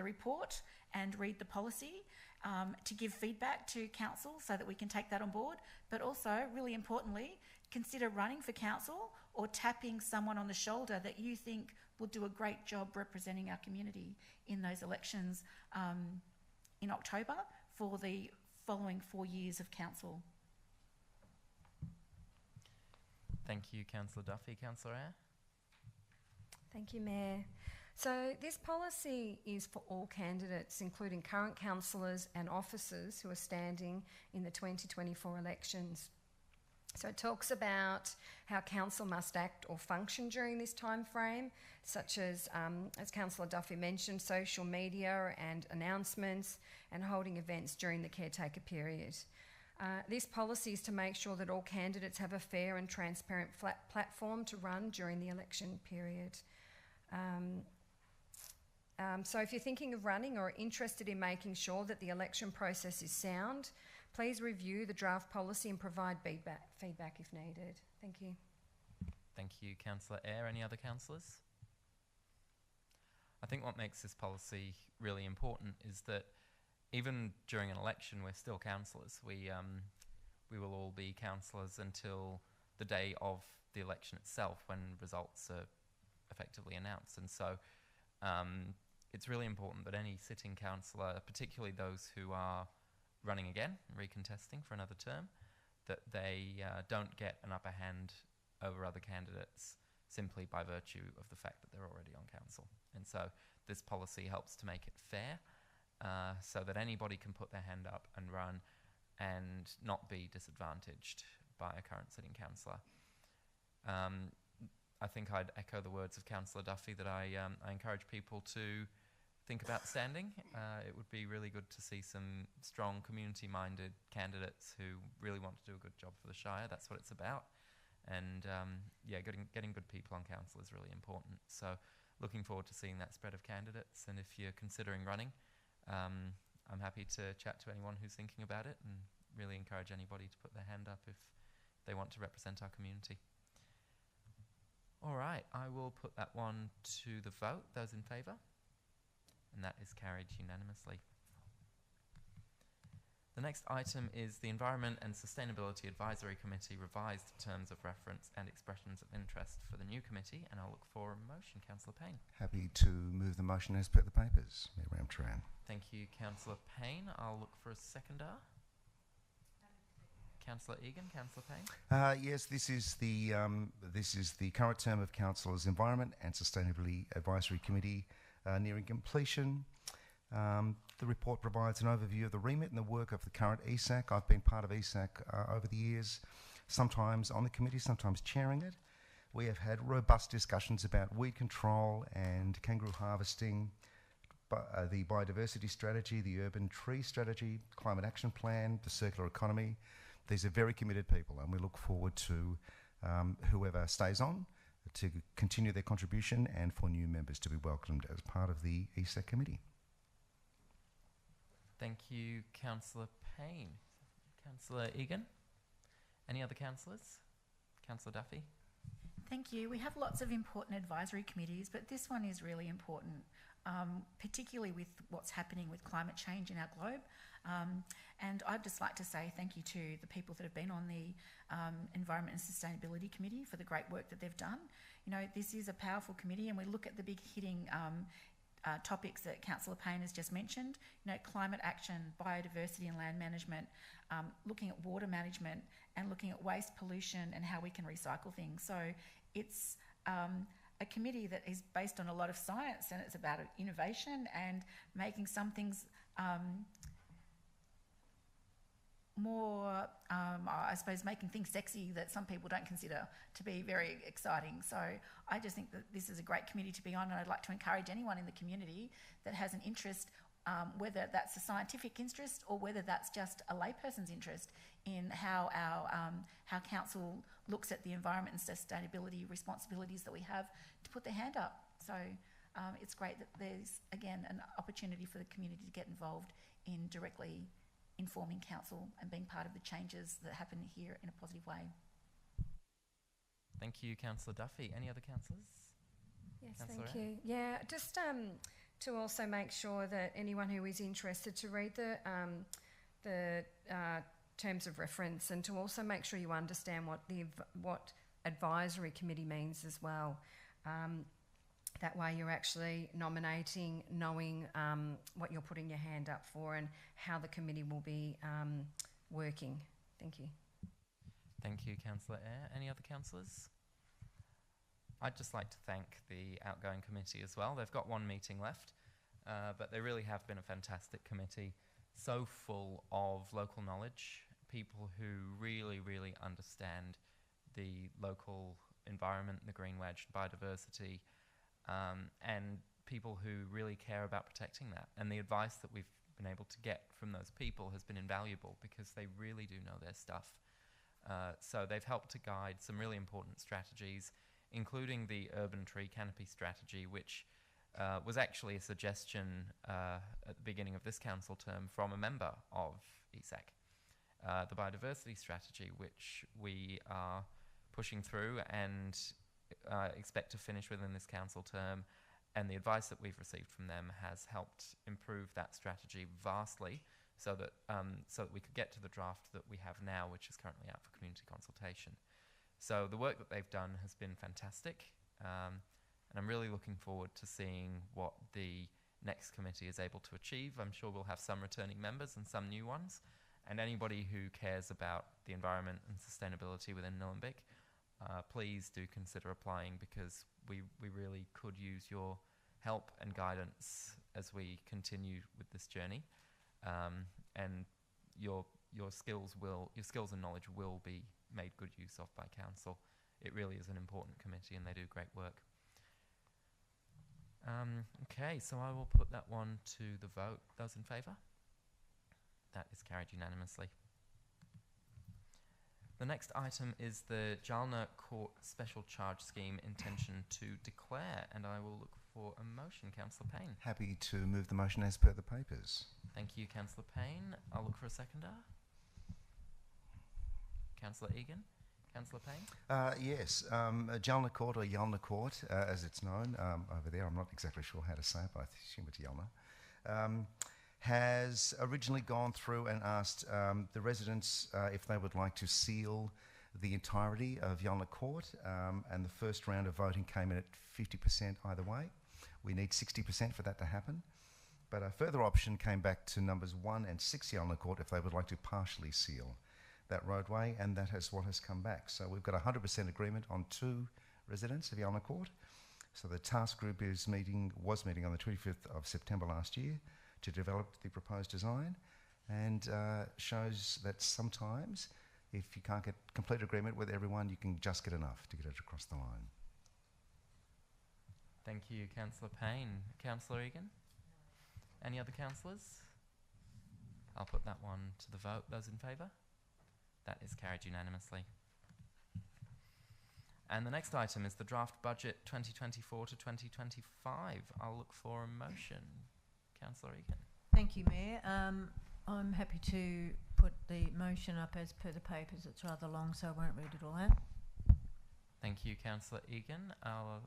report and read the policy, to give feedback to council so that we can take that on board, but also, really importantly, consider running for council or tapping someone on the shoulder that you think will do a great job representing our community in those elections in October for the following 4 years of council. Thank you, Councillor Duffy. Councillor Eyre? Thank you, Mayor. So this policy is for all candidates, including current councillors and officers who are standing in the 2024 elections. So it talks about how council must act or function during this time frame, such as Councillor Duffy mentioned, social media and announcements and holding events during the caretaker period. This policy is to make sure that all candidates have a fair and transparent platform to run during the election period. So if you're thinking of running or interested in making sure that the election process is sound, please review the draft policy and provide feedback if needed. Thank you. Thank you, Councillor Eyre. Any other councillors? I think what makes this policy really important is that even during an election, we're still councillors. We will all be councillors until the day of the election itself, when results are effectively announced. And so it's really important that any sitting councillor, particularly those who are running again, recontesting for another term, that they don't get an upper hand over other candidates simply by virtue of the fact that they're already on council. And so this policy helps to make it fair, so that anybody can put their hand up and run and not be disadvantaged by a current sitting councillor. I think I'd echo the words of Councillor Duffy that I encourage people to think about standing. It would be really good to see some strong community-minded candidates who really want to do a good job for the Shire. That's what it's about. And yeah, getting good people on council is really important. So looking forward to seeing that spread of candidates. And if you're considering running, I'm happy to chat to anyone who's thinking about it, and really encourage anybody to put their hand up if they want to represent our community. All right, I will put that one to the vote. Those in favour? And that is carried unanimously. The next item is the Environment and Sustainability Advisory Committee revised terms of reference and expressions of interest for the new committee, and I'll look for a motion. Councillor Payne. Happy to move the motion as per the papers, Mayor Ramcharan. Thank you, Councillor Payne. I'll look for a seconder. Councillor Egan. Councillor Payne. Yes, this is the current term of Council's Environment and Sustainability Advisory Committee nearing completion. The report provides an overview of the remit and the work of the current ESAC. I've been part of ESAC over the years, sometimes on the committee, sometimes chairing it. We have had robust discussions about weed control and kangaroo harvesting, the biodiversity strategy, the urban tree strategy, climate action plan, the circular economy. These are very committed people, and we look forward to whoever stays on to continue their contribution and for new members to be welcomed as part of the ESAC committee. Thank you, Councillor Payne. Councillor Egan. Any other councillors? Councillor Duffy. Thank you. We have lots of important advisory committees, but this one is really important, particularly with what's happening with climate change in our globe. And I'd just like to say thank you to the people that have been on the Environment and Sustainability Committee for the great work that they've done. You know, this is a powerful committee, and we look at the big hitting topics that Councillor Payne has just mentioned, you know, climate action, biodiversity and land management, looking at water management and looking at waste pollution and how we can recycle things. So it's a committee that is based on a lot of science, and it's about innovation and making some things more, I suppose, making things sexy that some people don't consider to be very exciting. So I just think that this is a great committee to be on, and I'd like to encourage anyone in the community that has an interest, whether that's a scientific interest or whether that's just a layperson's interest in how our how council looks at the environment and sustainability responsibilities that we have, to put their hand up. So it's great that there's, again, an opportunity for the community to get involved in directly informing council and being part of the changes that happen here in a positive way. Thank you, Councillor Duffy. Any other councillors? Yes, Councillor thank you. Yeah, just to also make sure that anyone who is interested to read the terms of reference, and to also make sure you understand what advisory committee means as well. That way you're actually nominating, knowing what you're putting your hand up for and how the committee will be working. Thank you. Thank you, Councillor Eyre. Any other councillors? I'd just like to thank the outgoing committee as well. They've got one meeting left, but they really have been a fantastic committee, so full of local knowledge, people who really, really understand the local environment, the green wedge, biodiversity, and people who really care about protecting that. And the advice that we've been able to get from those people has been invaluable because they really do know their stuff. So they've helped to guide some really important strategies, including the urban tree canopy strategy, which was actually a suggestion at the beginning of this council term from a member of ESAC. The biodiversity strategy, which we are pushing through and expect to finish within this council term, and the advice that we've received from them has helped improve that strategy vastly, so that we could get to the draft that we have now, which is currently out for community consultation. So the work that they've done has been fantastic, and I'm really looking forward to seeing what the next committee is able to achieve. I'm sure we'll have some returning members and some new ones, and anybody who cares about the environment and sustainability within Nillumbik, please do consider applying, because we really could use your help and guidance as we continue with this journey, and your skills and knowledge will be made good use of by council. It really is an important committee and they do great work. Okay, so I will put that one to the vote. Those in favour? That is carried unanimously. The next item is the Jalna Court Special Charge Scheme intention to declare, and I will look for a motion. Councillor Payne. Happy to move the motion as per the papers. Thank you, Councillor Payne. I'll look for a seconder. Councillor Egan. Councillor Payne. Yes, Jalna Court, or Yalna Court, as it's known over there. I'm not exactly sure how to say it, but I assume it's Yalna. Has originally gone through and asked the residents if they would like to seal the entirety of Yalna Court, and the first round of voting came in at 50% either way. We need 60% for that to happen. But a further option came back to numbers 1 and 6 Yalna Court if they would like to partially seal that roadway, and that is what has come back. So we've got 100% agreement on 2 residents of Yalna Court. So the task group was meeting on the 25th of September last year to develop the proposed design, and shows that sometimes if you can't get complete agreement with everyone, you can just get enough to get it across the line. Thank you, Councillor Payne. Councillor Egan? Any other councillors? I'll put that one to the vote. Those in favour? That is carried unanimously. And the next item is the draft budget 2024 to 2025. I'll look for a motion. Councillor Egan. Thank you, Mayor. I'm happy to put the motion up as per the papers. It's rather long, so I won't read it all out. Thank you, Councillor Egan. I'll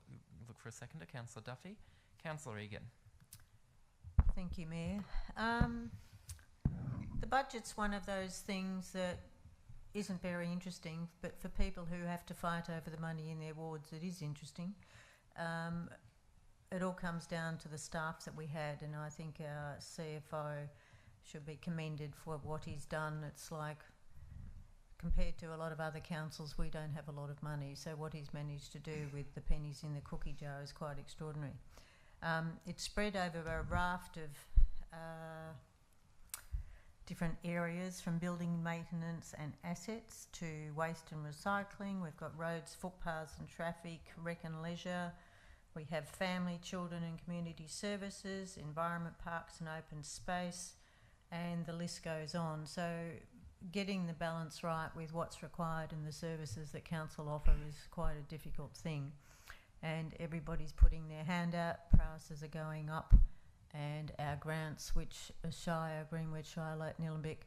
look for a seconder. Councillor Duffy. Councillor Egan. Thank you, Mayor. The budget's one of those things that isn't very interesting, but for people who have to fight over the money in their wards, it is interesting. It all comes down to the staff that we had, and I think our CFO should be commended for what he's done. It's like, compared to a lot of other councils, we don't have a lot of money, so what he's managed to do with the pennies in the cookie jar is quite extraordinary. It's spread over a raft of different areas, from building maintenance and assets to waste and recycling. We've got roads, footpaths and traffic, rec and leisure. We have family, children and community services, environment, parks and open space, and the list goes on. So getting the balance right with what's required and the services that council offer is quite a difficult thing. And everybody's putting their hand out, prices are going up, and our grants, which a shire, Greenwood Shire, like Nillumbik,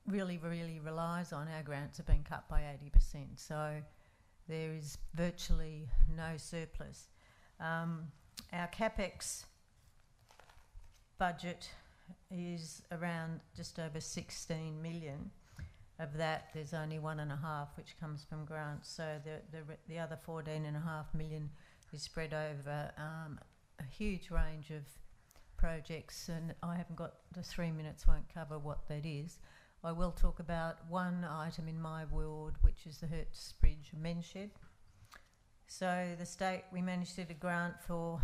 really relies on, our grants have been cut by 80%. So there is virtually no surplus. Our CapEx budget is around just over 16 million. Of that, there's only 1.5 which comes from grants. So the other 14.5 million is spread over a huge range of projects, and I haven't got the 3 minutes, won't cover what that is. I will talk about one item in my ward, which is the Hertz Bridge men's shed. So the state, we managed to get a grant for,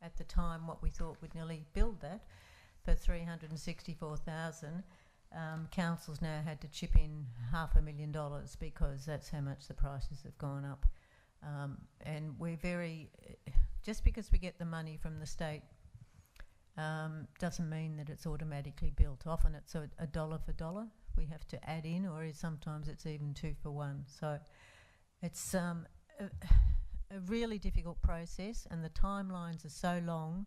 at the time, what we thought would nearly build that, for 364,000. councils now had to chip in $500,000 because that's how much the prices have gone up. And we're very, just because we get the money from the state doesn't mean that it's automatically built. Often it's a dollar for dollar we have to add in, or sometimes it's even 2 for 1. So it's a really difficult process, and the timelines are so long.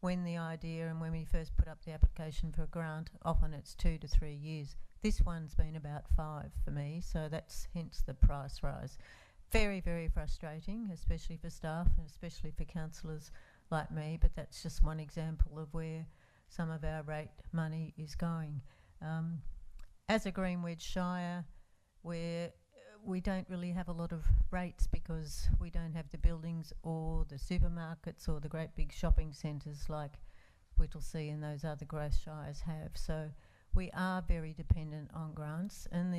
When the idea and when we first put up the application for a grant, often it's 2 to 3 years. This one's been about 5 for me, so that's hence the price rise. Very, very frustrating, especially for staff and especially for councillors like me, but that's just one example of where some of our rate money is going. As a Greenwich Shire, we don't really have a lot of rates because we don't have the buildings or the supermarkets or the great big shopping centres like Whittlesea and those other growth shires have. So we are very dependent on grants, and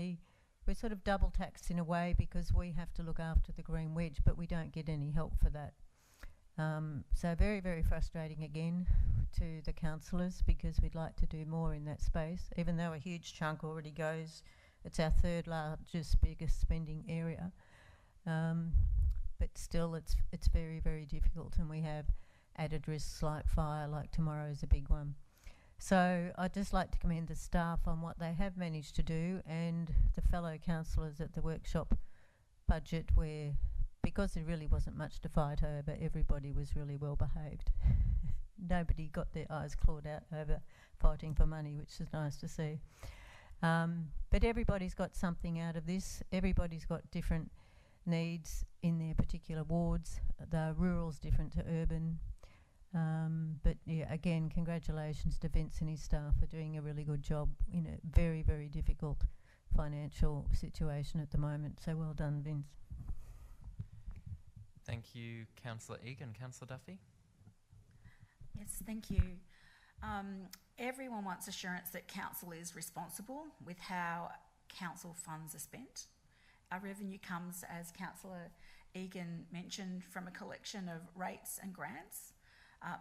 we're sort of double taxed in a way because we have to look after the Green Wedge, but we don't get any help for that. So very, very frustrating again to the councillors, because we'd like to do more in that space, even though a huge chunk already goes. It's our third largest, biggest spending area. But still, it's very, very difficult, and we have added risks like fire, like tomorrow is a big one. So I'd just like to commend the staff on what they have managed to do, and the fellow councillors at the workshop budget, where, because there really wasn't much to fight over, everybody was really well behaved. Nobody got their eyes clawed out over fighting for money, which is nice to see. But everybody's got something out of this. Everybody's got different needs in their particular wards. The rural's different to urban. But yeah, again, congratulations to Vince and his staff for doing a really good job in a very, very difficult financial situation at the moment. So well done, Vince. Thank you, Councillor Egan. Councillor Duffy? Yes, thank you. Everyone wants assurance that council is responsible with how council funds are spent. Our revenue comes, as Councillor Egan mentioned, from a collection of rates and grants.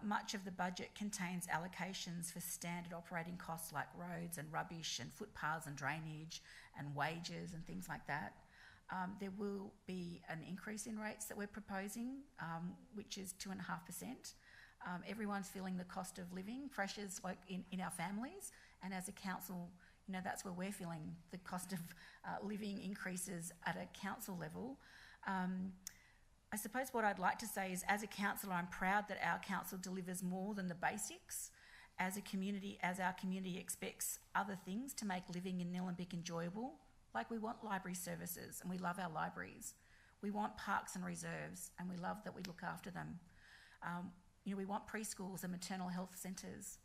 Much of the budget contains allocations for standard operating costs like roads and rubbish and footpaths and drainage and wages and things like that. There will be an increase in rates that we're proposing, which is 2.5%. Everyone's feeling the cost of living pressures, like in our families, and as a council, you know, that's where we're feeling the cost of living increases at a council level. I suppose what I'd like to say is, as a councillor, I'm proud that our council delivers more than the basics. As a community, as our community expects other things to make living in Nillumbik enjoyable, like we want library services and we love our libraries. We want parks and reserves and we love that we look after them. You know, we want preschools and maternal health centres.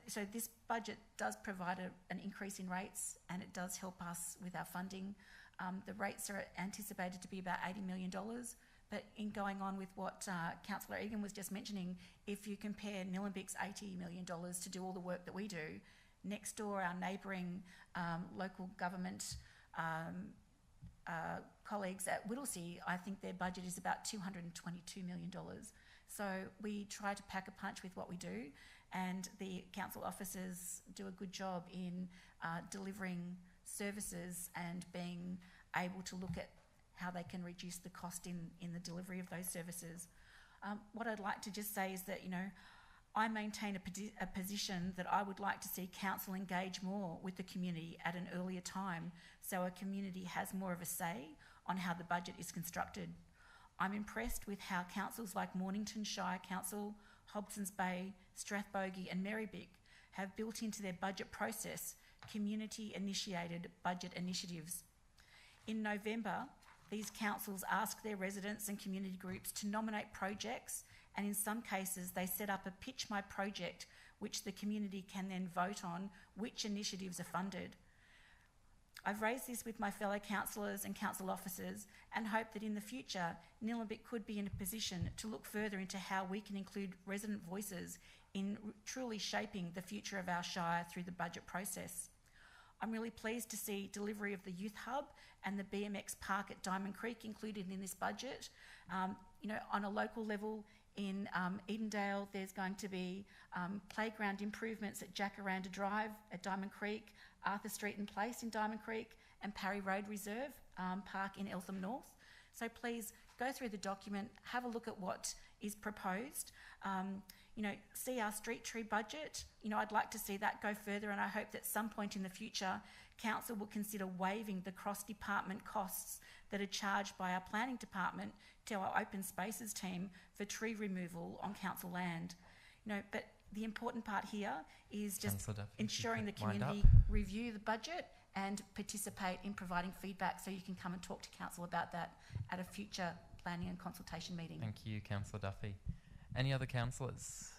So this budget does provide an increase in rates, and it does help us with our funding. The rates are anticipated to be about $80 million, but in going on with what Councillor Egan was just mentioning, if you compare Nillumbik's $80 million to do all the work that we do, next door, our neighbouring local government colleagues at Whittlesea, I think their budget is about $222 million. So we try to pack a punch with what we do, and the council officers do a good job in delivering services and being able to look at how they can reduce the cost in the delivery of those services. What I'd like to just say is that, you know, I maintain a position that I would like to see council engage more with the community at an earlier time, so a community has more of a say on how the budget is constructed. I'm impressed with how councils like Mornington Shire Council, Hobsons Bay, Strathbogie and Merribick have built into their budget process community-initiated budget initiatives. In November, these councils ask their residents and community groups to nominate projects, and in some cases they set up a Pitch My Project, which the community can then vote on which initiatives are funded. I've raised this with my fellow councillors and council officers and hope that in the future, Nillumbik could be in a position to look further into how we can include resident voices in truly shaping the future of our shire through the budget process. I'm really pleased to see delivery of the Youth Hub and the BMX Park at Diamond Creek included in this budget. You know, on a local level, In Edendale, there's going to be playground improvements at Jacaranda Drive at Diamond Creek, Arthur Street and Place in Diamond Creek, and Parry Road Reserve Park in Eltham North. So please go through the document, have a look at what is proposed. See our street tree budget. I'd like to see that go further, and I hope that some point in the future, Council will consider waiving the cross-department costs that are charged by our planning department to our open spaces team for tree removal on council land. But the important part here is just Councillor Duffy, ensuring the wind up. community review the budget and participate in providing feedback, so you can come and talk to council about that at a future planning and consultation meeting. Thank you, Councillor Duffy. Any other councillors?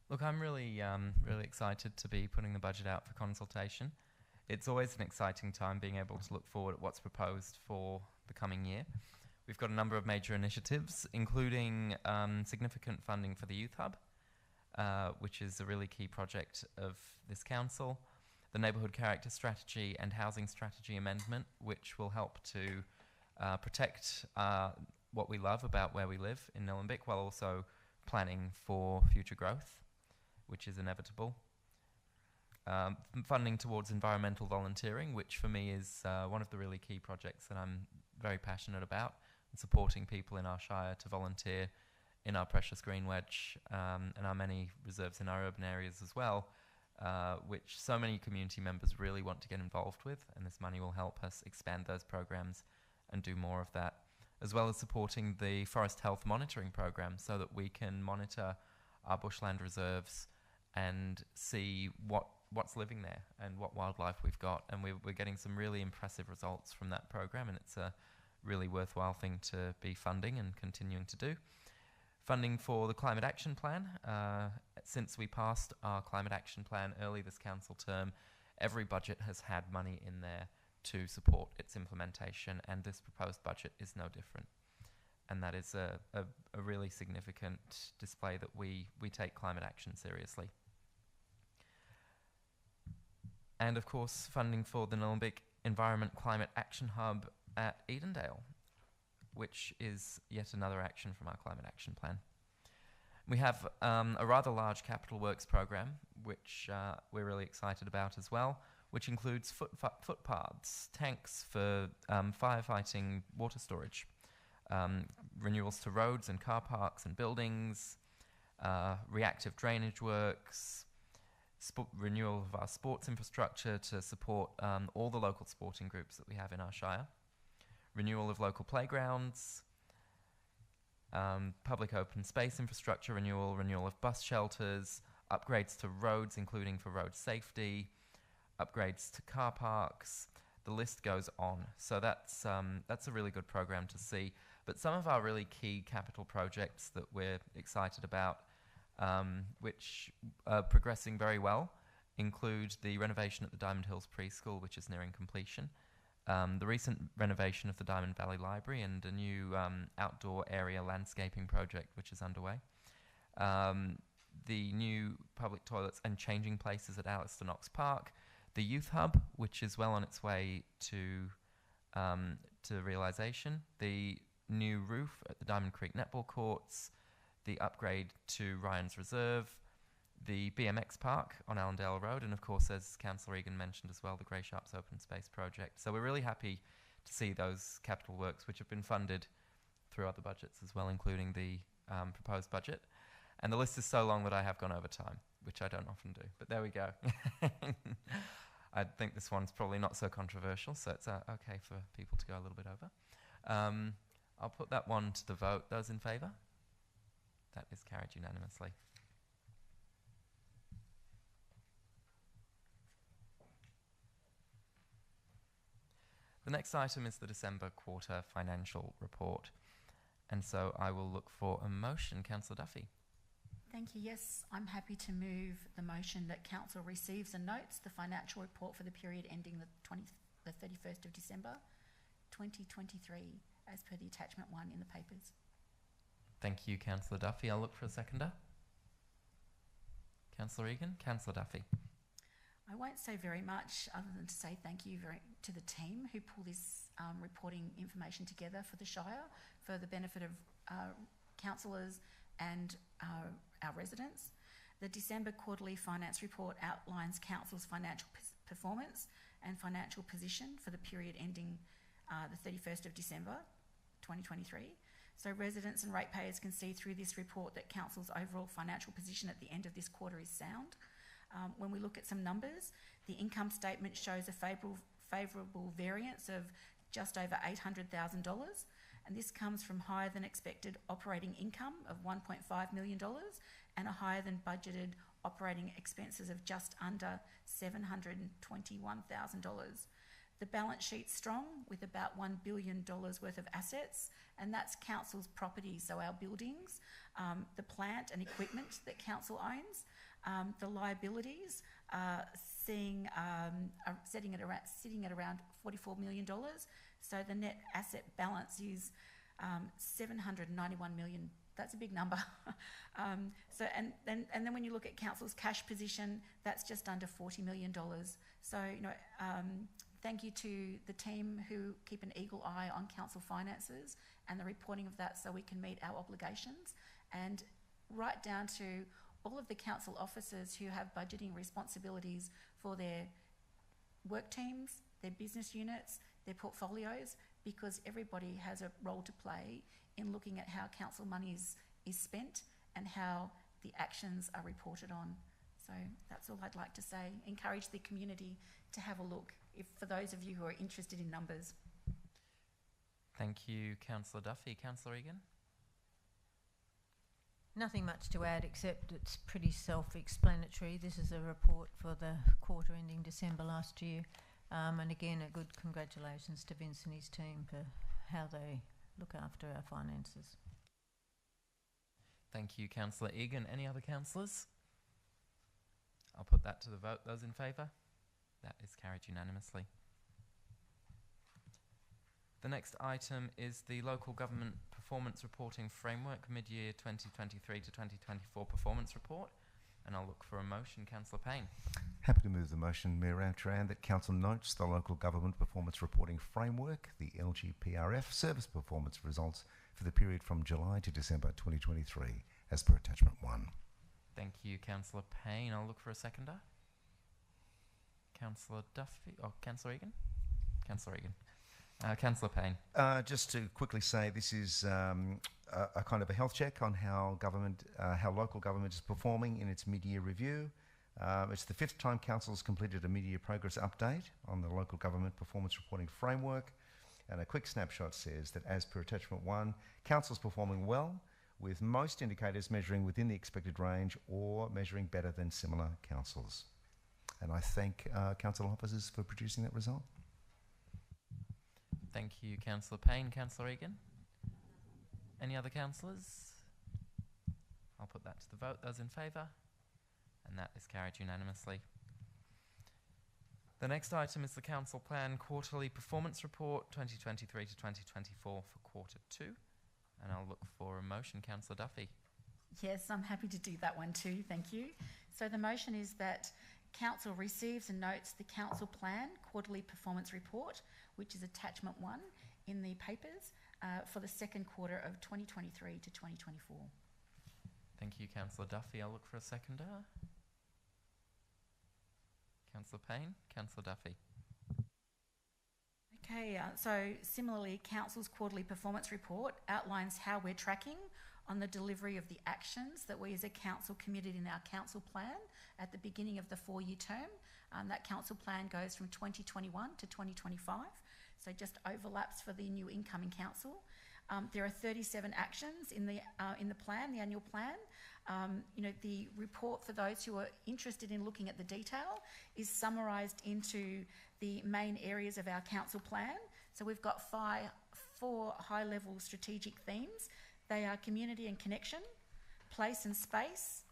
Look, I'm really excited to be putting the budget out for consultation. It's always an exciting time being able to look forward at what's proposed for the coming year. We've got a number of major initiatives, including significant funding for the Youth Hub, which is a really key project of this council, the Neighbourhood Character Strategy and Housing Strategy Amendment, which will help to protect what we love about where we live in Nillumbik, while also planning for future growth, which is inevitable. Funding towards environmental volunteering, which for me is one of the really key projects that I'm very passionate about, and supporting people in our shire to volunteer in our precious green wedge and our many reserves in our urban areas as well, which so many community members really want to get involved with, and this money will help us expand those programs and do more of that, as well as supporting the Forest Health Monitoring Program so that we can monitor our bushland reserves and see what's living there and what wildlife we've got. And we're getting some really impressive results from that program, and it's a really worthwhile thing to be funding and continuing to do. Funding for the Climate Action Plan. Since we passed our Climate Action Plan early this council term, every budget has had money in there to support its implementation, and this proposed budget is no different. And that is a really significant display that we take climate action seriously. And of course, funding for the Nillumbik Environment Climate Action Hub at Edendale, which is yet another action from our Climate Action Plan. We have a rather large capital works program, which we're really excited about as well, which includes footpaths, tanks for firefighting water storage, renewals to roads and car parks and buildings, reactive drainage works, renewal of our sports infrastructure to support all the local sporting groups that we have in our shire, renewal of local playgrounds, public open space infrastructure renewal of bus shelters, upgrades to roads, including for road safety, upgrades to car parks. The list goes on. So that's a really good program to see. But some of our really key capital projects that we're excited about, which are progressing very well, include the renovation at the Diamond Hills Preschool, which is nearing completion, the recent renovation of the Diamond Valley Library, and a new outdoor area landscaping project, which is underway. The new public toilets and changing places at Alistair Knox Park, the Youth Hub, which is well on its way to realisation, the new roof at the Diamond Creek Netball Courts, the upgrade to Ryan's Reserve, the BMX Park on Allendale Road, and of course, as Councillor Egan mentioned as well, the Grey Sharps Open Space Project. So we're really happy to see those capital works, which have been funded through other budgets as well, including the proposed budget. And the list is so long that I have gone over time, which I don't often do, but there we go. I think this one's probably not so controversial, so it's okay for people to go a little bit over. I'll put that one to the vote. Those in favour? That is carried unanimously. The next item is the December quarter financial report. And so I will look for a motion. Councillor Duffy. Thank you. Yes, I'm happy to move the motion that Council receives and notes the financial report for the period ending the 31st of December 2023 as per the attachment 1 in the papers. Thank you, Councillor Duffy. I'll look for a seconder. Councillor Egan. Councillor Duffy. I I won't say very much other than to say thank you to the team who pull this reporting information together for the Shire for the benefit of councillors and our residents. The December quarterly finance report outlines council's financial performance and financial position for the period ending the 31st of December 2023. So residents and ratepayers can see through this report that council's overall financial position at the end of this quarter is sound. When we look at some numbers, the income statement shows a favourable variance of just over $800,000, and this comes from higher than expected operating income of $1.5 million and a higher than budgeted operating expenses of just under $721,000. The balance sheet's strong with about $1 billion worth of assets, and that's council's properties, so our buildings, the plant and equipment that council owns. The liabilities sitting at around $44 million. So the net asset balance is $791 million. That's a big number. And then when you look at council's cash position, that's just under $40 million. So thank you to the team who keep an eagle eye on council finances and the reporting of that so we can meet our obligations, and right down to all of the council officers who have budgeting responsibilities for their work teams, their business units, their portfolios, because everybody has a role to play in looking at how council money is spent and how the actions are reported on. So that's all I'd like to say. Encourage the community to have a look, for those of you who are interested in numbers. Thank you, Councillor Duffy. Councillor Egan? Nothing much to add except it's pretty self-explanatory. This is a report for the quarter ending December last year. And again, a good congratulations to Vince and his team for how they look after our finances. Thank you, Councillor Egan. Any other councillors? I'll put that to the vote. Those in favour? That is carried unanimously. The next item is the Local Government Performance Reporting Framework Mid-Year 2023 to 2024 Performance Report. And I'll look for a motion. Councillor Payne. Happy to move the motion, Mayor Ramcharan, that Council notes the Local Government Performance Reporting Framework, the LGPRF, service performance results for the period from July to December 2023, as per Attachment 1. Thank you, Councillor Payne. I'll look for a seconder. Councillor Duffy. Oh, Councillor Egan? Councillor Egan. Councillor Payne. Just to quickly say, this is a kind of a health check on how local government is performing in its mid-year review. It's the 5th time Council has completed a mid-year progress update on the Local Government Performance Reporting Framework, and a quick snapshot says that as per Attachment 1, Council is performing well, with most indicators measuring within the expected range or measuring better than similar councils. And I thank council officers for producing that result. Thank you, Councillor Payne. Councillor Egan? Any other councillors? I'll put that to the vote. Those in favour? And that is carried unanimously. The next item is the Council Plan Quarterly Performance Report 2023 to 2024 for Quarter 2. And I'll look for a motion. Councillor Duffy. Yes, I'm happy to do that one too, thank you. So the motion is that Council receives and notes the Council Plan Quarterly Performance Report, which is Attachment 1 in the papers for the second quarter of 2023 to 2024. Thank you, Councillor Duffy. I'll look for a seconder. Councillor Payne. Councillor Duffy. Okay, so similarly, Council's Quarterly Performance Report outlines how we're tracking on the delivery of the actions that we as a council committed in our council plan at the beginning of the 4-year term. That council plan goes from 2021 to 2025, so just overlaps for the new incoming council. There are 37 actions in the plan, the annual plan. The report, for those who are interested in looking at the detail, is summarised into the main areas of our council plan. So we've got 4 high-level strategic themes. They are community and connection, place and space,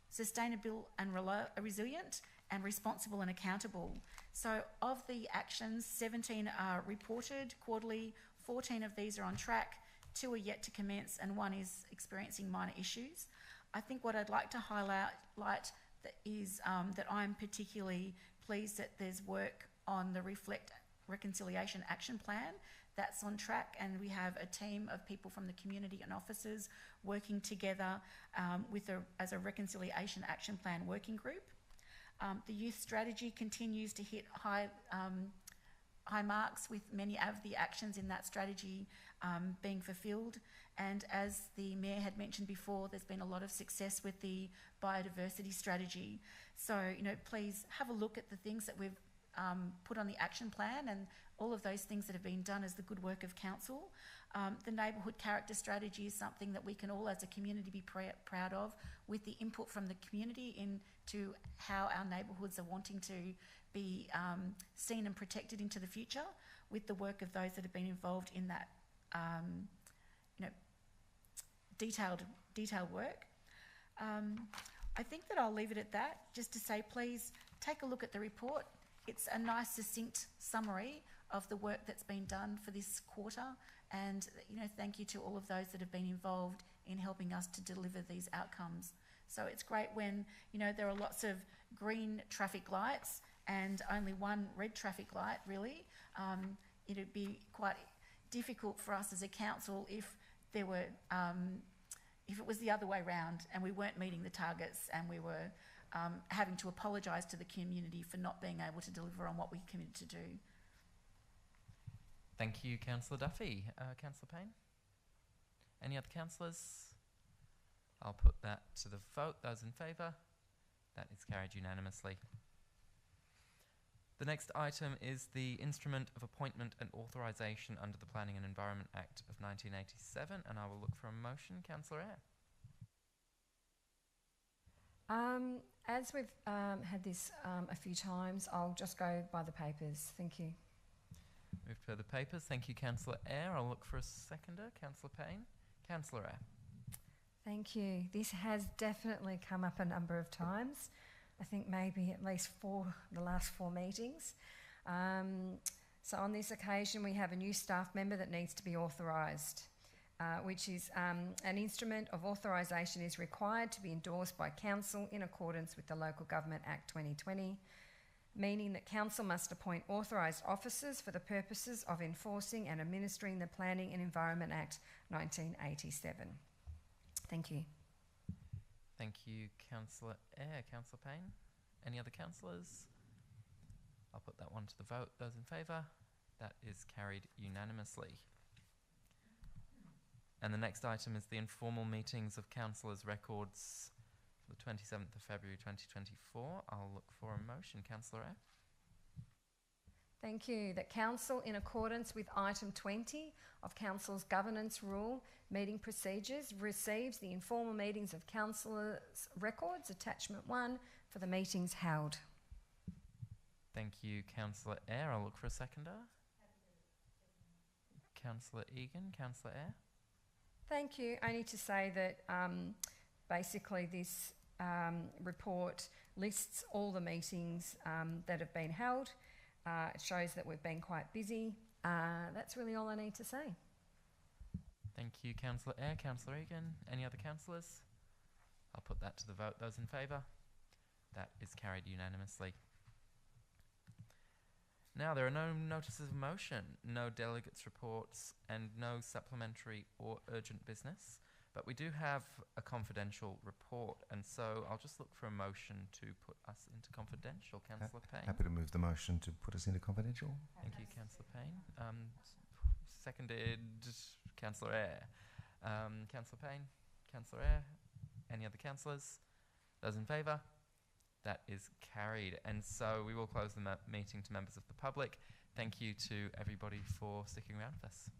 sustainable and resilient, and responsible and accountable. So of the actions, 17 are reported quarterly, 14 of these are on track, 2 are yet to commence, and 1 is experiencing minor issues. I think what I'd like to highlight is that I'm particularly pleased that there's work on the Reconciliation Action Plan. That's on track, and we have a team of people from the community and officers working together as a Reconciliation Action Plan working group. The youth strategy continues to hit high marks, with many of the actions in that strategy being fulfilled. And as the Mayor had mentioned before, there's been a lot of success with the biodiversity strategy. So, please have a look at the things that we've put on the action plan, and all of those things that have been done as the good work of council. The neighbourhood character strategy is something that we can all as a community be proud of, with the input from the community into how our neighbourhoods are wanting to be seen and protected into the future, with the work of those that have been involved in that detailed work. I think that I'll leave it at that, just to say please take a look at the report. It's a nice succinct summary of the work that's been done for this quarter, and thank you to all of those that have been involved in helping us to deliver these outcomes. So it's great when there are lots of green traffic lights and only one red traffic light, really. It'd be quite difficult for us as a council if there were if it was the other way round and we weren't meeting the targets and we were having to apologise to the community for not being able to deliver on what we committed to do. Thank you, Councillor Duffy. Councillor Payne? Any other councillors? I'll put that to the vote. Those in favour? That is carried unanimously. The next item is the Instrument of Appointment and Authorisation under the Planning and Environment Act of 1987, and I will look for a motion. Councillor Eyre. As we've had this a few times, I'll just go by the papers. Thank you. Move to the papers. Thank you, Councillor Eyre. I'll look for a seconder. Councillor Payne. Councillor Eyre. Thank you. This has definitely come up a number of times. I think maybe at least the last 4 meetings. So on this occasion, we have a new staff member that needs to be authorised, which is an instrument of authorisation is required to be endorsed by Council in accordance with the Local Government Act 2020, meaning that Council must appoint authorised officers for the purposes of enforcing and administering the Planning and Environment Act 1987. Thank you. Thank you, Councillor Eyre. Councillor Payne? Any other councillors? I'll put that one to the vote. Those in favour? That is carried unanimously. And the next item is the informal meetings of councillors' records for the 27th of February 2024. I'll look for a motion. Councillor Eyre? Thank you. That Council, in accordance with item 20 of Council's Governance Rule, Meeting Procedures, receives the informal meetings of councillors' records, attachment 1, for the meetings held. Thank you, Councillor Eyre. I'll look for a seconder. Councillor Egan. Councillor Eyre? Thank you. Only to say that basically this report lists all the meetings that have been held. It shows that we've been quite busy. That's really all I need to say. Thank you, Councillor Eyre. Councillor Egan. Any other councillors? I'll put that to the vote. Those in favour? That is carried unanimously. Now, there are no notices of motion, no delegates' reports, and no supplementary or urgent business. But we do have a confidential report, and so I'll just look for a motion to put us into confidential. Councillor Payne. Happy to move the motion to put us into confidential. Thank you, Councillor Payne. Seconded, Councillor Eyre. Councillor Payne, Councillor Eyre. Any other councillors? Those in favour? That is carried. And so we will close the meeting to members of the public. Thank you to everybody for sticking around with us.